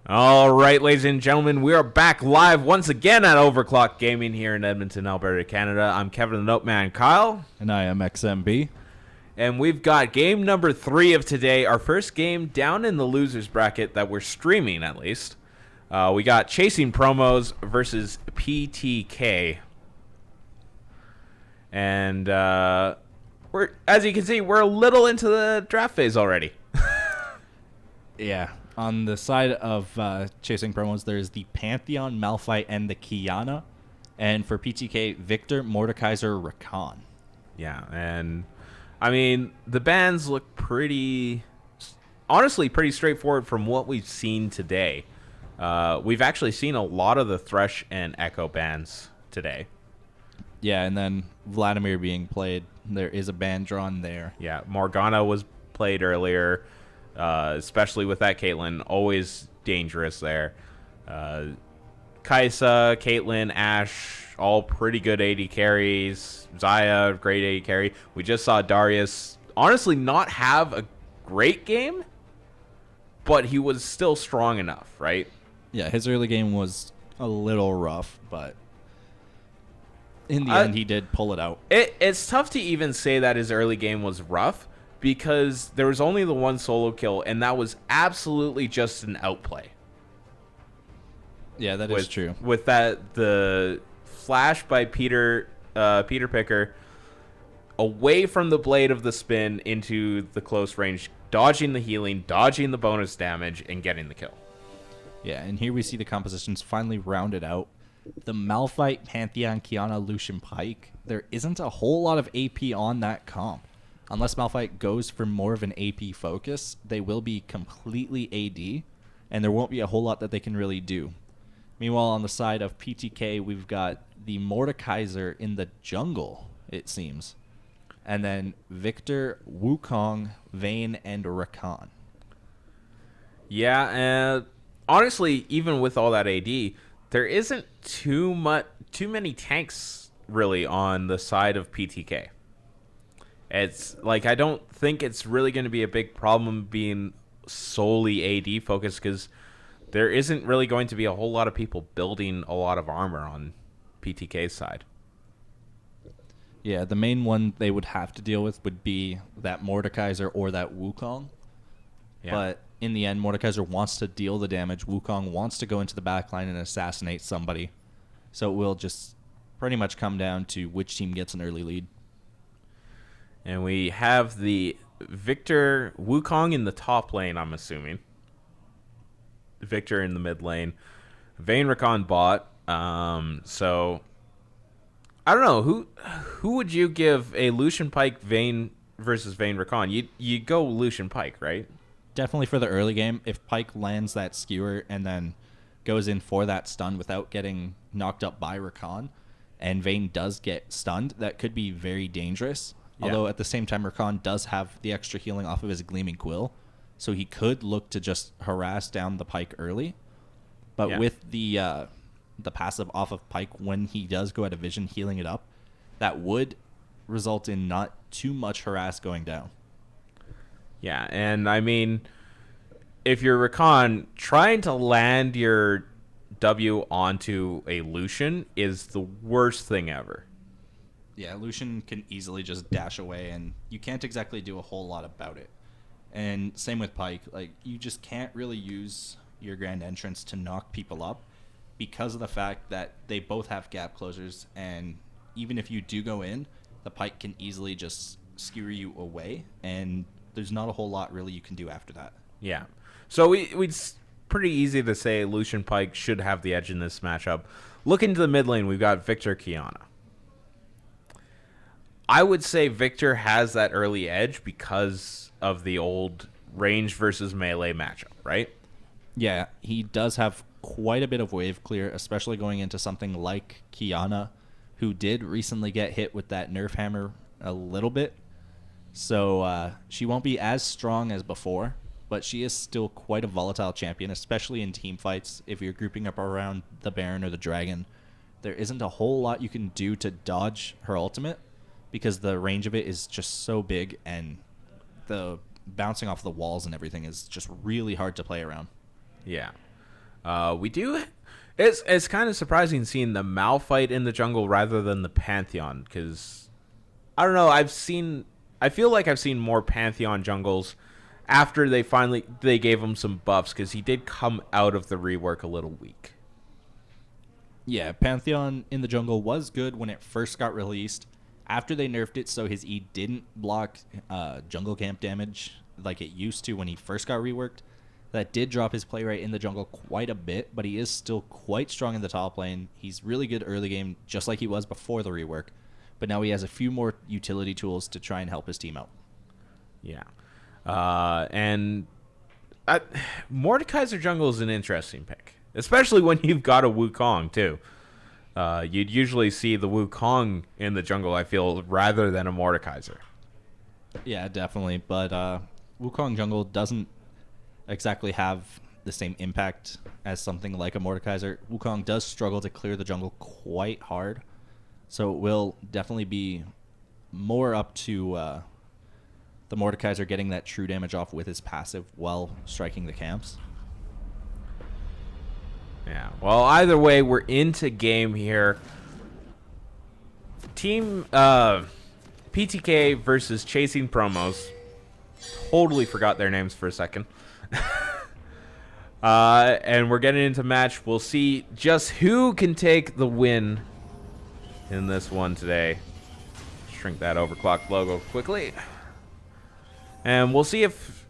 All right, ladies and gentlemen, we are back live once again at OverKlocked Gaming here in Edmonton, Alberta, Canada. I'm Kevin the Noteman Kyle. And I am XMB. And we've got game number 3 of today, our first game down in the losers bracket that we're streaming at least. We got Chasing Promos versus PTK. And we're, as you can see, we're a little into the draft phase already. Yeah. On the side of Chasing Promos, there's the Pantheon, Malphite, and the Kiana. And for PTK, Victor, Mordekaiser, Rakan. Yeah, and I mean, the bans look honestly pretty straightforward from what we've seen today. We've actually seen a lot of the Thresh and Echo bans today. Yeah, and then Vladimir being played. There is a ban drawn there. Yeah, Morgana was played earlier. Especially with that Caitlyn, always dangerous there. Kai'Sa, Caitlyn, Ashe, all pretty good AD carries. Xayah, great AD carry. We just saw Darius honestly not have a great game, but he was still strong enough, right? Yeah, his early game was a little rough, but in the end, he did pull it out. It's tough to even say that his early game was rough, because there was only the one solo kill, and that was absolutely just an outplay. Yeah, that is true. With that, the flash by Peter Picker away from the blade of the spin into the close range, dodging the healing, dodging the bonus damage, and getting the kill. Yeah, and here we see the compositions finally rounded out. The Malphite, Pantheon, Kiana, Lucian, Pyke, there isn't a whole lot of AP on that comp. Unless Malphite goes for more of an AP focus, they will be completely AD, and there won't be a whole lot that they can really do. Meanwhile, on the side of PTK, we've got the Mordekaiser in the jungle, it seems. And then Victor, Wukong, Vayne, and Rakan. Yeah, and honestly, even with all that AD, there isn't too many tanks really on the side of PTK. It's like, I don't think it's really going to be a big problem being solely AD focused, because there isn't really going to be a whole lot of people building a lot of armor on PTK's side. Yeah, the main one they would have to deal with would be that Mordekaiser or that Wukong. Yeah. But in the end, Mordekaiser wants to deal the damage. Wukong wants to go into the backline and assassinate somebody. So it will just pretty much come down to which team gets an early lead. And we have the Victor Wukong in the top lane, I'm assuming. Victor in the mid lane. Vayne Rakan bot. So I don't know. Who would you give a Lucian Pyke Vayne versus Vayne Rakan? You go Lucian Pyke, right? Definitely for the early game. If Pyke lands that skewer and then goes in for that stun without getting knocked up by Rakan, and Vayne does get stunned, that could be very dangerous. Yeah. Although at the same time, Rakan does have the extra healing off of his Gleaming Quill, so he could look to just harass down the Pyke early. But with the passive off of Pyke, when he does go out of vision, healing it up, that would result in not too much harass going down. Yeah, and I mean, if you're Rakan, trying to land your W onto a Lucian is the worst thing ever. Yeah, Lucian can easily just dash away, and you can't exactly do a whole lot about it. And same with Pyke. Like, you just can't really use your grand entrance to knock people up because of the fact that they both have gap closers, and even if you do go in, the Pyke can easily just skewer you away, and there's not a whole lot really you can do after that. Yeah. So it's pretty easy to say Lucian Pyke should have the edge in this matchup. Look into the mid lane, we've got Victor Kiana. I would say Victor has that early edge because of the old range versus melee matchup, right? Yeah, he does have quite a bit of wave clear, especially going into something like Kiana, who did recently get hit with that nerf hammer a little bit. So she won't be as strong as before, but she is still quite a volatile champion, especially in team fights. If you're grouping up around the Baron or the Dragon, there isn't a whole lot you can do to dodge her ultimate, because the range of it is just so big, and the bouncing off the walls and everything is just really hard to play around. Yeah. We do. It's kind of surprising seeing the Mal fight in the jungle rather than the Pantheon, because I don't know. I feel like I've seen more Pantheon jungles after they gave him some buffs, because he did come out of the rework a little weak. Yeah, Pantheon in the jungle was good when it first got released. After they nerfed it so his E didn't block jungle camp damage like it used to when he first got reworked, that did drop his play rate in the jungle quite a bit, but he is still quite strong in the top lane. He's really good early game, just like he was before the rework. But now he has a few more utility tools to try and help his team out. Yeah. Mordekaiser jungle is an interesting pick, especially when you've got a Wukong too. You'd usually see the Wukong in the jungle, I feel, rather than a Mordekaiser. Yeah, definitely. But Wukong jungle doesn't exactly have the same impact as something like a Mordekaiser. Wukong does struggle to clear the jungle quite hard, so it will definitely be more up to the Mordekaiser getting that true damage off with his passive while striking the camps. Yeah. Well, either way, we're into game here. Team PTK versus Chasing Promos. Totally forgot their names for a second. And we're getting into match. We'll see just who can take the win in this one today. Shrink that OverKlocked logo quickly. And we'll see if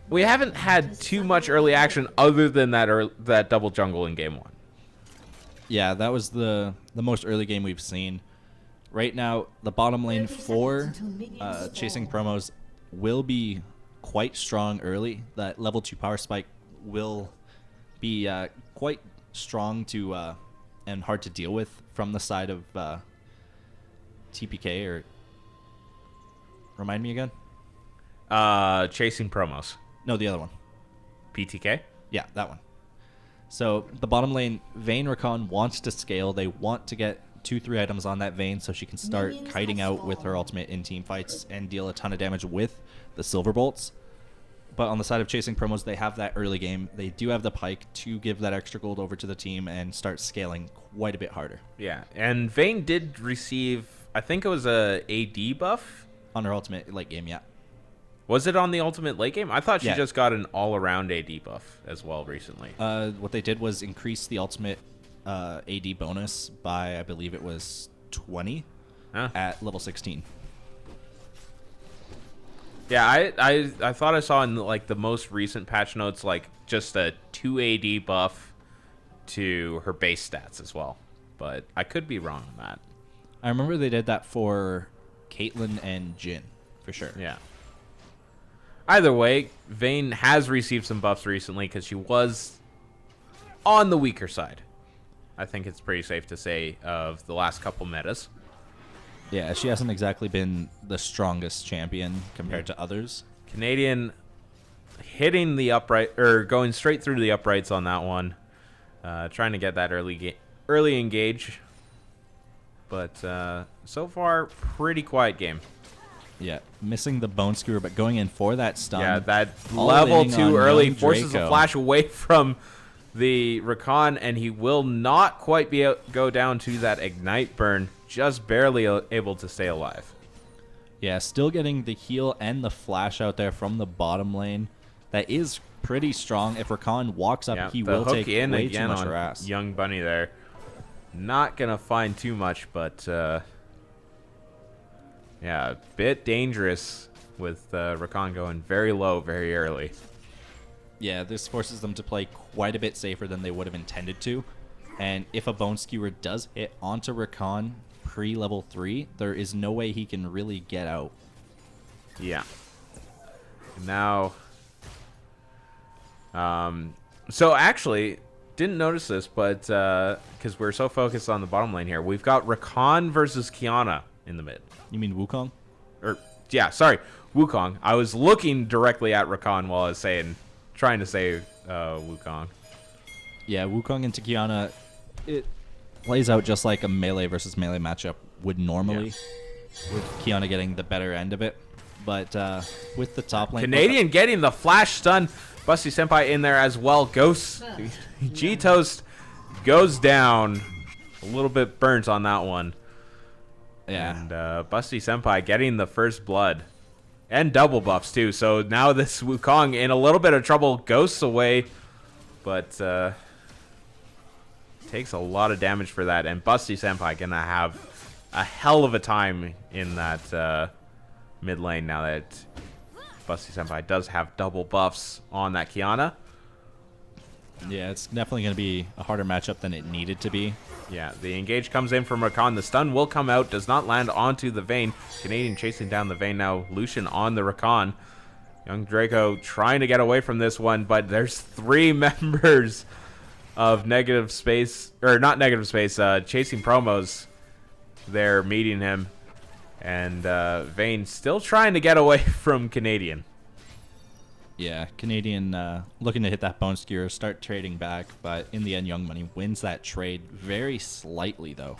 we haven't had too much early action other than that double jungle in game 1. Yeah, that was the most early game we've seen. Right now, the bottom lane for Chasing Promos will be quite strong early. That level 2 power spike will be quite strong to and hard to deal with from the side of TPK. Or remind me again? Chasing Promos. No, the other one. PTK? Yeah, that one. So the bottom lane, Vayne Rakan wants to scale. They want to get 2-3 items on that Vayne so she can start kiting out with her ultimate in team fights and deal a ton of damage with the Silver Bolts. But on the side of Chasing Promos, they have that early game. They do have the Pike to give that extra gold over to the team and start scaling quite a bit harder. Yeah, and Vayne did receive, I think it was a AD buff? On her ultimate late game, yeah. Was it on the ultimate late game? I thought she Yeah. just got an all-around AD buff as well recently. What they did was increase the ultimate AD bonus by, I believe it was 20 at level 16. Yeah, I thought I saw in like the most recent patch notes like just a 2 AD buff to her base stats as well. But I could be wrong on that. I remember they did that for Caitlyn and Jhin, for sure. Yeah. Either way, Vayne has received some buffs recently because she was on the weaker side. I think it's pretty safe to say of the last couple metas. Yeah, she hasn't exactly been the strongest champion compared to others. Canadian hitting the upright, or going straight through the uprights on that one. Trying to get that early engage. But so far, pretty quiet game. Yeah, missing the Bone Skewer, but going in for that stun. Yeah, that all level in 2 on early young forces Draco. a flash away from the Rakan, and he will not quite go down to that Ignite burn. Just barely able to stay alive. Yeah, still getting the heal and the flash out there from the bottom lane. That is pretty strong. If Rakan walks up, Yeah, he the will hook take in way again too much on harass. Young Bunny there. Not going to find too much, but yeah, a bit dangerous with Rakan going very low very early. Yeah, this forces them to play quite a bit safer than they would have intended to. And if a Bone Skewer does hit onto Rakan pre-level 3, there is no way he can really get out. Yeah. Now, so actually, didn't notice this, but because we're so focused on the bottom lane here, we've got Rakan versus Kiana in the mid. You mean Wukong? Or yeah, sorry, Wukong. I was looking directly at Rakan while I was trying to say Wukong. Yeah, Wukong into Kiana, it plays out just like a melee versus melee matchup would normally, with Kiana getting the better end of it. But with the top lane... Canadian getting the flash stun, Busty Senpai in there as well. Ghost G-Toast goes down. A little bit burnt on that one. Yeah. And Busty Senpai getting the first blood. And double buffs, too. So now this Wukong in a little bit of trouble. Ghosts away. But takes a lot of damage for that. And Busty Senpai going to have a hell of a time in that mid lane now that Busty Senpai does have double buffs on that Kiana. Yeah, it's definitely going to be a harder matchup than it needed to be. Yeah, the engage comes in from Rakan. The stun will come out, does not land onto the Vayne. Canadian chasing down the Vayne now. Lucian on the Rakan. Young Draco trying to get away from this one, but there's 3 members of Negative Space, or not Negative Space, Chasing Promos there meeting him. And Vayne still trying to get away from Canadian. Yeah, Canadian looking to hit that bone skewer, start trading back, but in the end, Young Money wins that trade very slightly, though.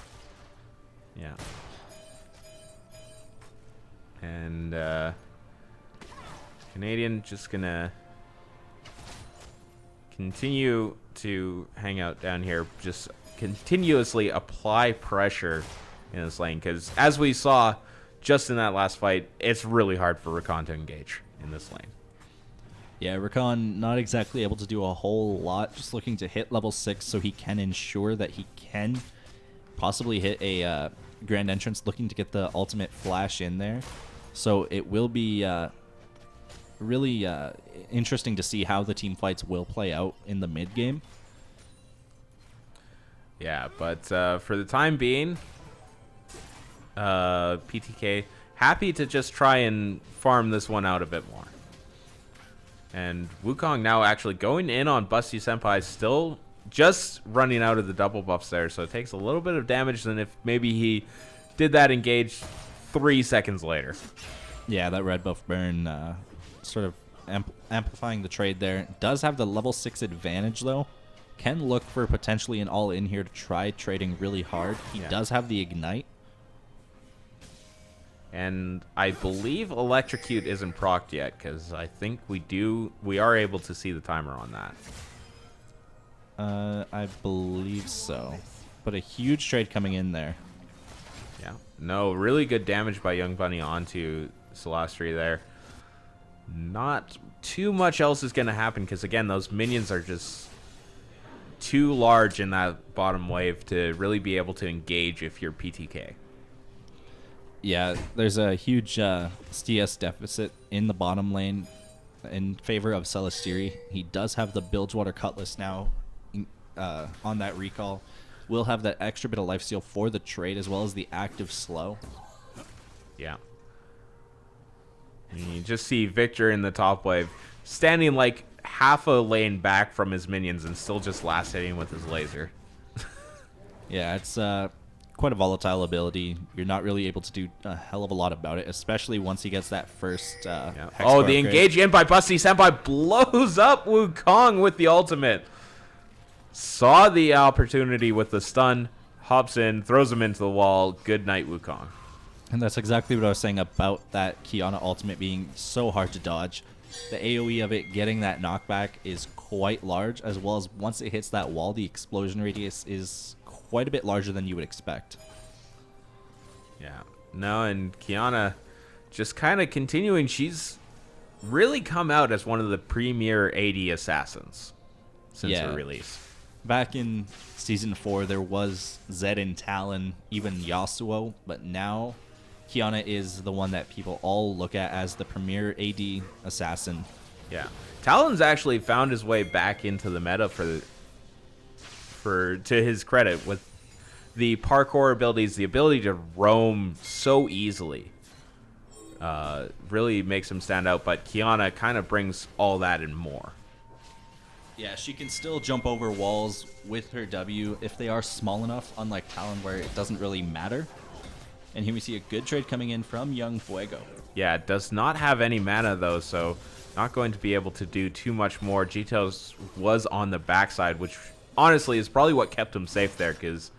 Yeah. And Canadian just gonna continue to hang out down here, just continuously apply pressure in this lane, because as we saw just in that last fight, it's really hard for Rakan to engage in this lane. Yeah, Rakan not exactly able to do a whole lot, just looking to hit level 6 so he can ensure that he can possibly hit a Grand Entrance, looking to get the ultimate flash in there. So it will be really interesting to see how the team fights will play out in the mid game. Yeah, but for the time being, PTK happy to just try and farm this one out a bit more. And Wukong now actually going in on Busty Senpai, still just running out of the double buffs there, so it takes a little bit of damage than if maybe he did that engage 3 seconds later. Yeah, that red buff burn sort of amplifying the trade there. Does have the level 6 advantage, though. Can look for potentially an all-in here to try trading really hard. He does have the ignite. And I believe Electrocute isn't procced yet, because I think we are able to see the timer on that. I believe so. But a huge trade coming in there. Yeah. No, really good damage by Young Bunny onto Celastri there. Not too much else is going to happen, because again, those minions are just too large in that bottom wave to really be able to engage if you're PTK. Yeah, there's a huge CS deficit in the bottom lane in favor of Celastiri. He does have the Bilgewater Cutlass now on that recall. Will have that extra bit of lifesteal for the trade, as well as the active slow. Yeah. And you just see Victor in the top wave, standing like half a lane back from his minions and still just last hitting with his laser. Yeah, it's quite a volatile ability. You're not really able to do a hell of a lot about it, especially once he gets that first Hex Oh, bar the upgrade. engage in by Busty Senpai blows up Wukong with the ultimate. Saw the opportunity with the stun, hops in, throws him into the wall. Good night, Wukong. And that's exactly what I was saying about that Kiana ultimate being so hard to dodge. The AoE of it getting that knockback is quite large, as well as once it hits that wall, the explosion radius is quite a bit larger than you would expect. Yeah. No, and Kiana just kind of continuing. She's really come out as one of the premier AD assassins since her release. Back in Season 4, there was Zed and Talon, even Yasuo, but now Kiana is the one that people all look at as the premier AD assassin. Yeah. Talon's actually found his way back into the meta to his credit, with the parkour abilities, the ability to roam so easily. Really makes him stand out, but Kiana kind of brings all that and more. Yeah, she can still jump over walls with her W if they are small enough, unlike Talon where it doesn't really matter. And here we see a good trade coming in from Young Fuego. Yeah, it does not have any mana though, so not going to be able to do too much more. Jitos was on the backside, which honestly is probably what kept him safe there, because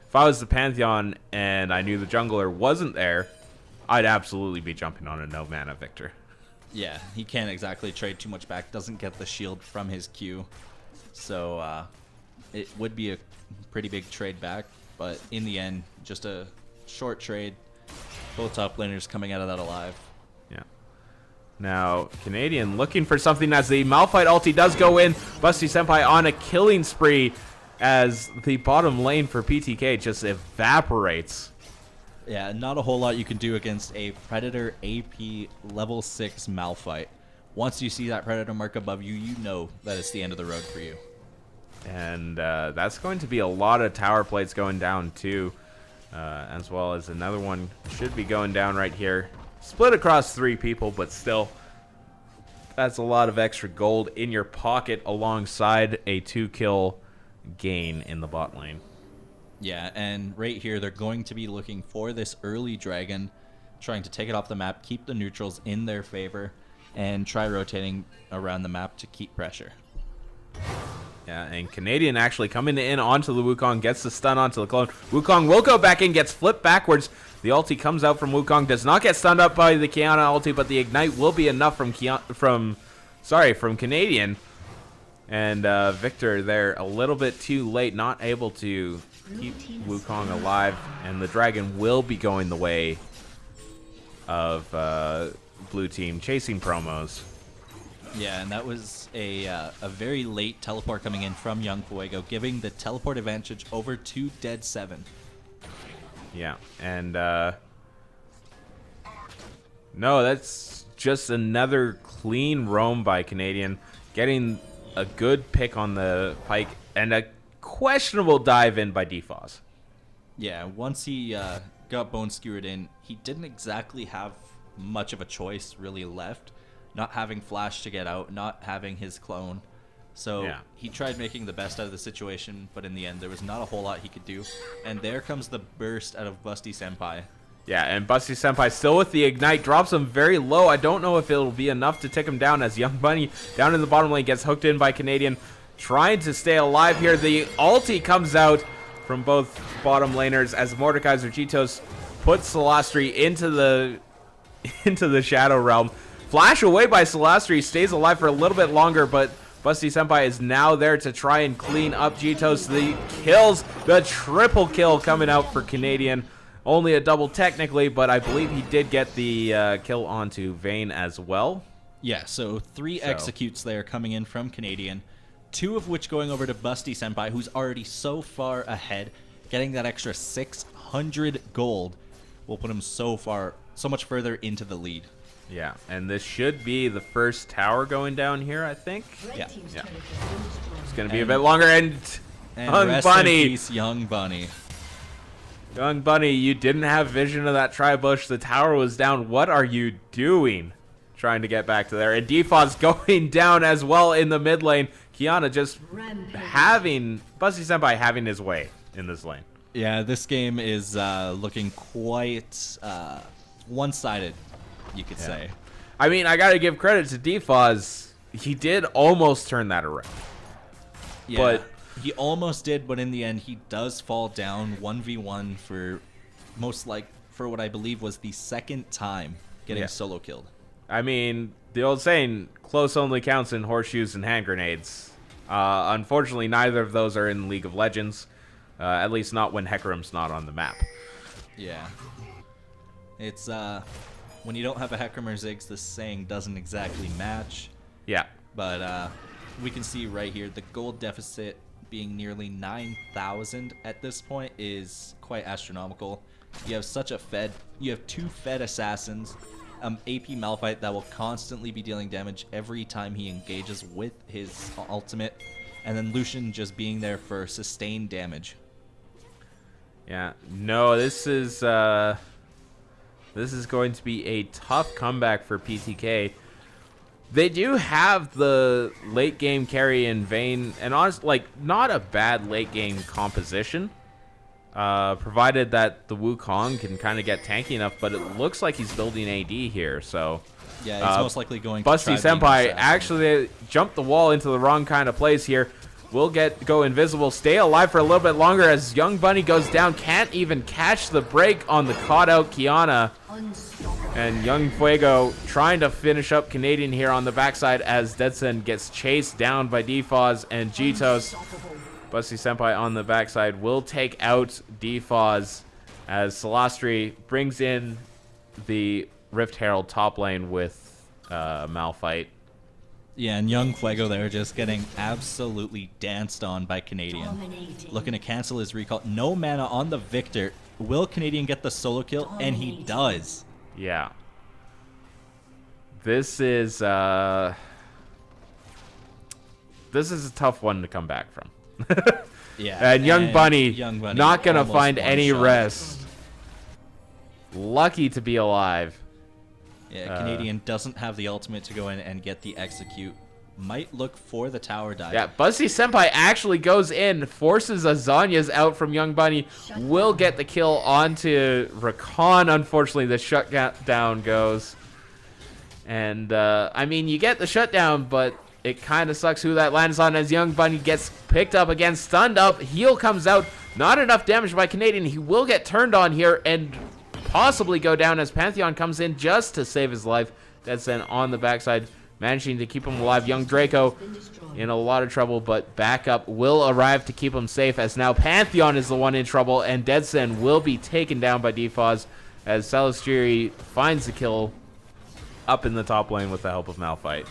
if I was the Pantheon and I knew the jungler wasn't there, I'd absolutely be jumping on a no mana Victor. Yeah, he can't exactly trade too much back. Doesn't get the shield from his Q. So it would be a pretty big trade back. But in the end, just a short trade. Both top laners coming out of that alive. Yeah. Now, Canadian looking for something as the Malphite ulti does go in. Busty Senpai on a killing spree as the bottom lane for PTK just evaporates. Yeah, not a whole lot you can do against a Predator AP level 6 Malphite. Once you see that Predator mark above you, you know that it's the end of the road for you. And that's going to be a lot of tower plates going down too, as well as another one should be going down right here. Split across 3 people, but still, that's a lot of extra gold in your pocket alongside a 2-kill gain in the bot lane. Yeah, and right here, they're going to be looking for this early dragon, trying to take it off the map, keep the neutrals in their favor, and try rotating around the map to keep pressure. Yeah, and Canadian actually coming in onto the Wukong, gets the stun onto the clone. Wukong will go back in, gets flipped backwards. The ulti comes out from Wukong, does not get stunned up by the Kiana ulti, but the ignite will be enough from Canadian. And Victor there a little bit too late, not able to keep Wukong alive, and the dragon will be going the way of blue team chasing promos. Yeah, and that was a very late teleport coming in from Young Fuego, giving the teleport advantage over to Dead 7. Yeah, and no, that's just another clean roam by Canadian, getting a good pick on the Pyke and a questionable dive in by Defoz. Yeah, once he got bone skewered in, he didn't exactly have much of a choice really left. Not having flash to get out, not having his clone. So yeah, he tried making the best out of the situation, but in the end, there was not a whole lot he could do. And there comes the burst out of Busty Senpai. Yeah, and Busty Senpai still with the ignite, drops him very low. I don't know if it'll be enough to take him down as Young Bunny down in the bottom lane gets hooked in by Canadian. Trying to stay alive here. The ulti comes out from both bottom laners as Mordekaiser Jitos puts Celastri into the Shadow Realm. Flash away by Celastri, stays alive for a little bit longer, but Busty Senpai is now there to try and clean up Jitos. The kills, the triple kill coming out for Canadian. Only a double technically, but I believe he did get the kill onto Vayne as well. Yeah, so 3 executes there coming in from Canadian. 2 of which going over to Busty Senpai, who's already so far ahead. Getting that extra 600 gold will put him so much further into the lead. Yeah, and this should be the first tower going down here, I think. Yeah. It's going to be a bit longer, and Young rest Bunny. in peace, Young Bunny. Young Bunny, you didn't have vision of that tri-bush. The tower was down. What are you doing? Trying to get back to there. And Defoz going down as well in the mid lane. Kiana just having, Busty Senpai having his way in this lane. Yeah, this game is looking quite one-sided, you could say. I mean, I got to give credit to Defoz. He did almost turn that around. Yeah, but he almost did, but in the end, he does fall down 1v1 for for what I believe was the second time getting solo killed. I mean, the old saying, close only counts in horseshoes and hand grenades. Unfortunately, neither of those are in League of Legends. At least not when Hecarim's not on the map. Yeah. It's, when you don't have a Hecarim or Ziggs, this saying doesn't exactly match. Yeah. But we can see right here, the gold deficit being nearly 9,000 at this point is quite astronomical. You have you have 2 fed assassins, AP Malphite that will constantly be dealing damage every time he engages with his ultimate, and then Lucian just being there for sustained damage. Yeah, no, this is going to be a tough comeback for PTK. They do have the late game carry in Vayne, and honestly, not a bad late game composition. Provided that the Wukong can kind of get tanky enough, but it looks like he's building AD here, so... Yeah, he's most likely going to Busty Senpai actually jumped the wall into the wrong kind of place here. Will go invisible, stay alive for a little bit longer as Young Bunny goes down. Can't even catch the break on the caught out Kiana. And Young Fuego trying to finish up Canadian here on the backside as Deadsen gets chased down by Defaz and Jitos. Busty Senpai on the backside will take out Defaz as Celastri brings in the Rift Herald top lane with Malphite. Yeah, and Young Fuego there just getting absolutely danced on by Canadian. Looking to cancel his recall. No mana on the Victor. Will Canadian get the solo kill? And he does. Yeah. This is a tough one to come back from. Yeah. And Young Bunny not going to almost find one any shot. rest. Lucky to be alive. Yeah, Canadian doesn't have the ultimate to go in and get the execute. Might look for the tower dive. Yeah, Busty Senpai actually goes in, forces Azanya's out from Young Bunny, will get the kill onto Rakan. Unfortunately, the shutdown goes. And, I mean, you get the shutdown, but it kind of sucks who that lands on as Young Bunny gets picked up again, stunned up. Heal comes out. Not enough damage by Canadian. He will get turned on here and possibly go down as Pantheon comes in just to save his life. Deadsen on the backside, managing to keep him alive. Young Draco in a lot of trouble, but backup will arrive to keep him safe as now Pantheon is the one in trouble, and Deadsen will be taken down by Defaz as Salistiri finds the kill up in the top lane with the help of Malphite.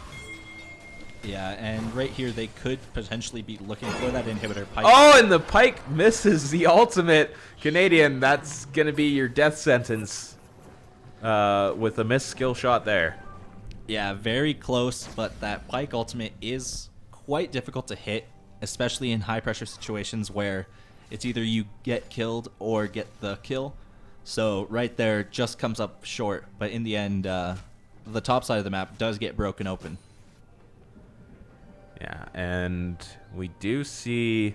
Yeah, and right here they could potentially be looking for that inhibitor Pike. Oh, and the Pike misses the ultimate. Canadian, that's going to be your death sentence with a missed skill shot there. Yeah, very close, but that Pike ultimate is quite difficult to hit, especially in high-pressure situations where it's either you get killed or get the kill. So right there just comes up short, but in the end, the top side of the map does get broken open. Yeah, and we do see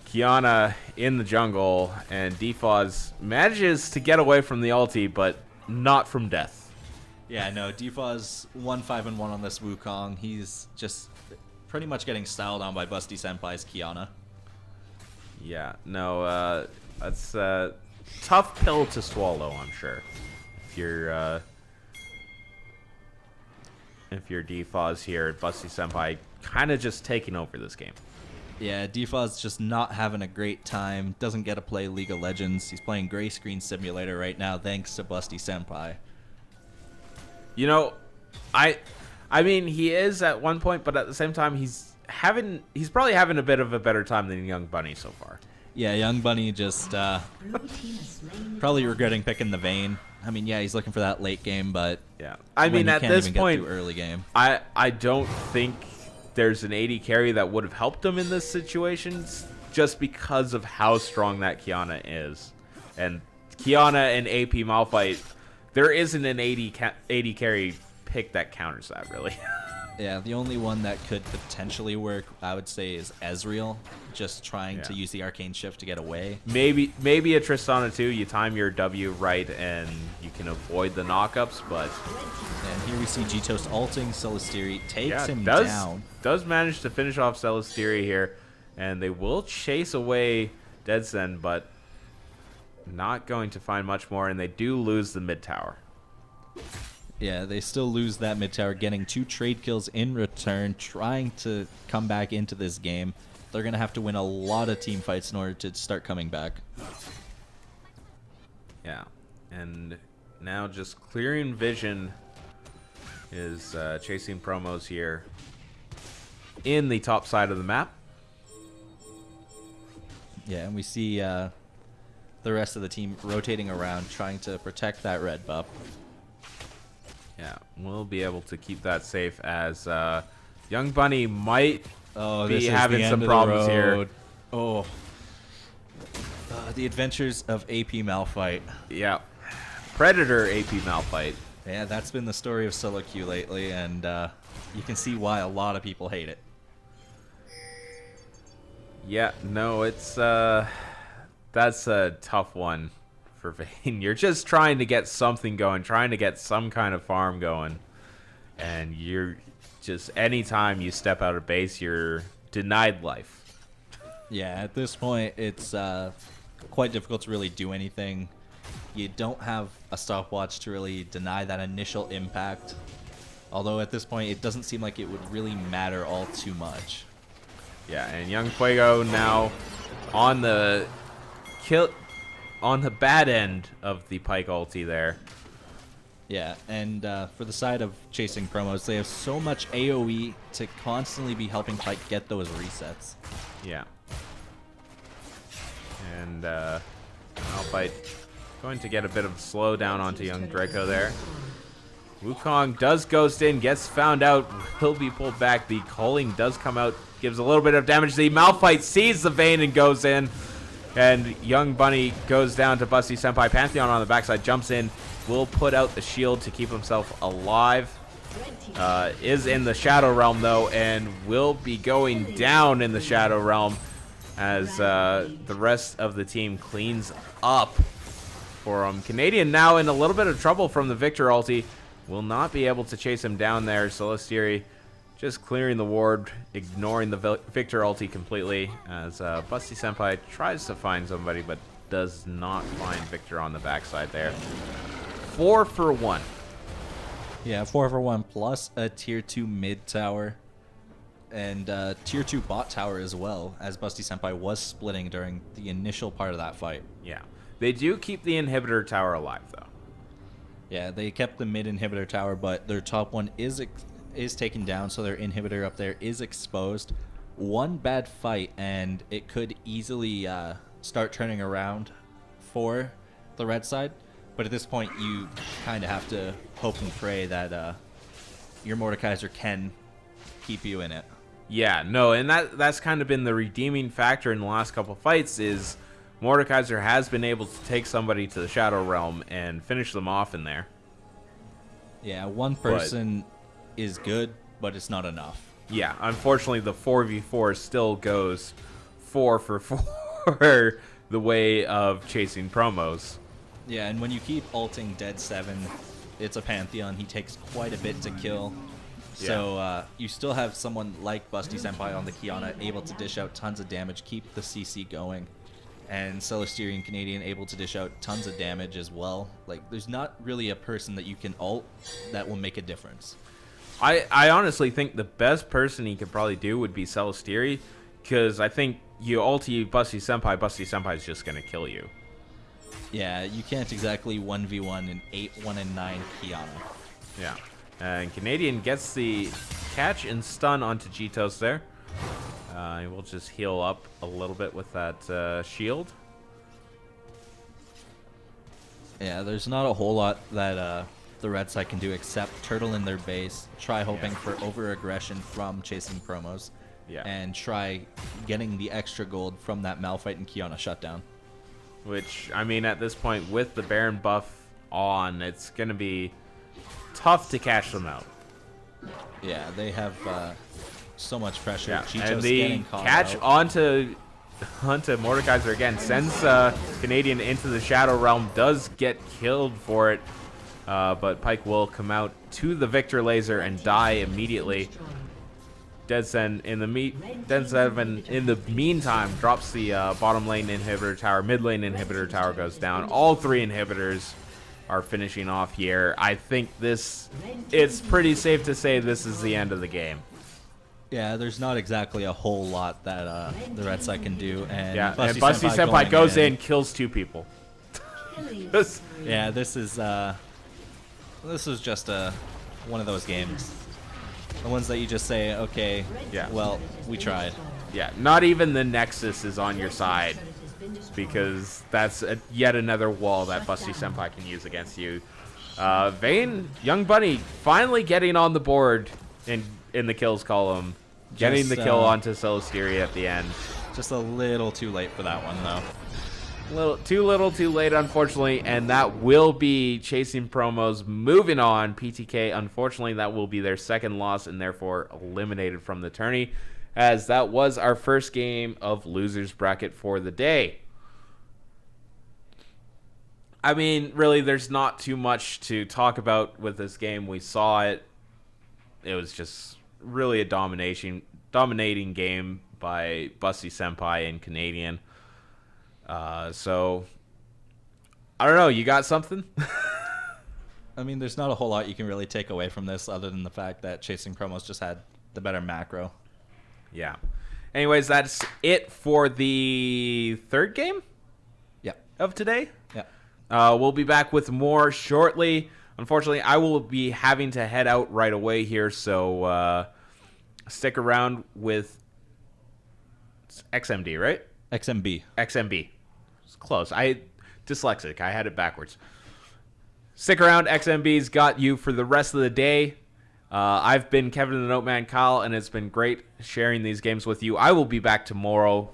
Kiana in the jungle, and Defaz manages to get away from the ulti, but not from death. Yeah, no, Defaz 1-5-1 on this Wukong. He's just pretty much getting styled on by Busty Senpai's Kiana. Yeah, no, that's a tough pill to swallow, I'm sure. If you're Defaz here, Busty Senpai kind of just taking over this game. Yeah, Defaz just not having a great time. Doesn't get to play League of Legends. He's playing Gray Screen Simulator right now, thanks to Busty Senpai. You know, I mean, he is at one point, but at the same time, he's probably having a bit of a better time than Young Bunny so far. Yeah, Young Bunny just probably regretting picking the Vayne. I mean, yeah, he's looking for that late game, but yeah, I mean, at this point, early game, I don't think there's an AD carry that would have helped him in this situation, just because of how strong that Kiana is, and Kiana and AP Malphite, there isn't an AD carry pick that counters that really. Yeah, the only one that could potentially work, I would say, is Ezreal, just trying to use the Arcane Shift to get away. Maybe a Tristana too. You time your W right, and you can avoid the knockups. But and here we see G-Toast ulting. Celestiri takes him down. Does manage to finish off Celestiri here, and they will chase away Deadsen, but not going to find much more. And they do lose the mid tower. Yeah, they still lose that mid tower, getting 2 trade kills in return, trying to come back into this game. They're going to have to win a lot of team fights in order to start coming back. Yeah, and now just clearing vision is chasing promos here in the top side of the map. Yeah, and we see the rest of the team rotating around, trying to protect that red buff. Yeah, we'll be able to keep that safe as Young Bunny might be having some problems here. Oh, the adventures of AP Malphite. Yeah, Predator AP Malphite. Yeah, that's been the story of solo queue lately, and you can see why a lot of people hate it. Yeah, no, it's that's a tough one for Vayne. You're just trying to get something going, trying to get some kind of farm going, and you're just, anytime you step out of base, you're denied life. Yeah, at this point, it's quite difficult to really do anything. You don't have a stopwatch to really deny that initial impact. Although at this point, it doesn't seem like it would really matter all too much. Yeah, and Young Fuego now on the bad end of the Pike ulti there. Yeah, and for the side of chasing promos, they have so much AoE to constantly be helping Pike get those resets. Yeah. And Malphite going to get a bit of slowdown onto Young Draco there. Wukong does ghost in, gets found out, will be pulled back. The culling does come out, gives a little bit of damage. The Malphite sees the Vayne and goes in. And Young Bunny goes down to Busty Senpai. Pantheon on the backside jumps in, will put out the shield to keep himself alive. Is in the Shadow Realm though, and will be going down in the Shadow Realm as the rest of the team cleans up for him. Canadian now in a little bit of trouble from the Victor ulti. Will not be able to chase him down there. Celestiri just clearing the ward, ignoring the Victor ulti completely as Busty Senpai tries to find somebody but does not find Victor on the backside there. 4 for 1. Yeah, 4 for 1 plus a tier 2 mid tower and tier 2 bot tower as well, as Busty Senpai was splitting during the initial part of that fight. Yeah. They do keep the inhibitor tower alive though. Yeah, they kept the mid inhibitor tower, but their top one is taken down, so their inhibitor up there is exposed. One bad fight, and it could easily start turning around for the red side. But at this point, you kind of have to hope and pray that your Mordekaiser can keep you in it. Yeah, no, and that's kind of been the redeeming factor in the last couple fights is Mordekaiser has been able to take somebody to the Shadow Realm and finish them off in there. Yeah, one person is good, but it's not enough. Yeah, unfortunately, the 4v4 still goes 4 for 4 the way of chasing promos. Yeah, and when you keep ulting Dead 7, it's a Pantheon. He takes quite a bit to kill. Yeah. So you still have someone like Busty Senpai on the Kiana able to dish out tons of damage, keep the CC going. And Celestiri and Canadian able to dish out tons of damage as well. Like, there's not really a person that you can ult that will make a difference. I honestly think the best person he could probably do would be Celestiri, because I think you ulti Busty Senpai is just going to kill you. Yeah, you can't exactly 1v1 an 8-1 and 9 Kiana. Yeah. And Canadian gets the catch and stun onto Jitos there. He will just heal up a little bit with that shield. Yeah, there's not a whole lot that the red side can do except turtle in their base, try hoping for over-aggression from chasing promos, and try getting the extra gold from that Malphite and Kiana shutdown. Which, I mean, at this point, with the Baron buff on, it's going to be tough to catch them out. Yeah, they have so much pressure. Yeah. And the catch onto Mordekaiser again sends Canadian into the Shadow Realm, does get killed for it, but Pike will come out to the Victor laser and die immediately. Dead Seven in the meantime drops the bottom lane inhibitor tower, mid lane inhibitor tower goes down. All 3 inhibitors are finishing off here. I think it's pretty safe to say this is the end of the game. Yeah, there's not exactly a whole lot that the red side can do, and Busty Senpai goes in, kills 2 people. Yeah, this is just one of those games. The ones that you just say, okay, well, we tried. Yeah, not even the Nexus is on your side, because that's yet another wall that Busty Senpai can use against you. Vayne, Young Bunny, finally getting on the board in the kills column, getting the kill onto Celestiri at the end. Just a little too late for that one, though. Too little, too late, unfortunately, and that will be chasing promos moving on. PTK, unfortunately, that will be their second loss and therefore eliminated from the tourney, as that was our first game of losers bracket for the day. I mean, really, there's not too much to talk about with this game. We saw it. It was just really a dominating game by Busty Senpai and Canadian. So I don't know. You got something? I mean, there's not a whole lot you can really take away from this other than the fact that Chasing Promos just had the better macro. Yeah. Anyways, that's it for the third game of today. Yeah. We'll be back with more shortly. Unfortunately, I will be having to head out right away here, so stick around with XMD, right? XMB. XMB. It's close. Dyslexic. I had it backwards. Stick around. XMB's got you for the rest of the day. I've been Kevin the Noteman Kyle, and it's been great sharing these games with you. I will be back tomorrow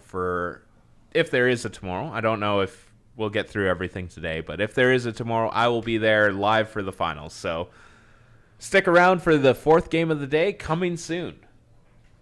if there is a tomorrow. I don't know if we'll get through everything today, but if there is a tomorrow, I will be there live for the finals. So stick around for the fourth game of the day coming soon.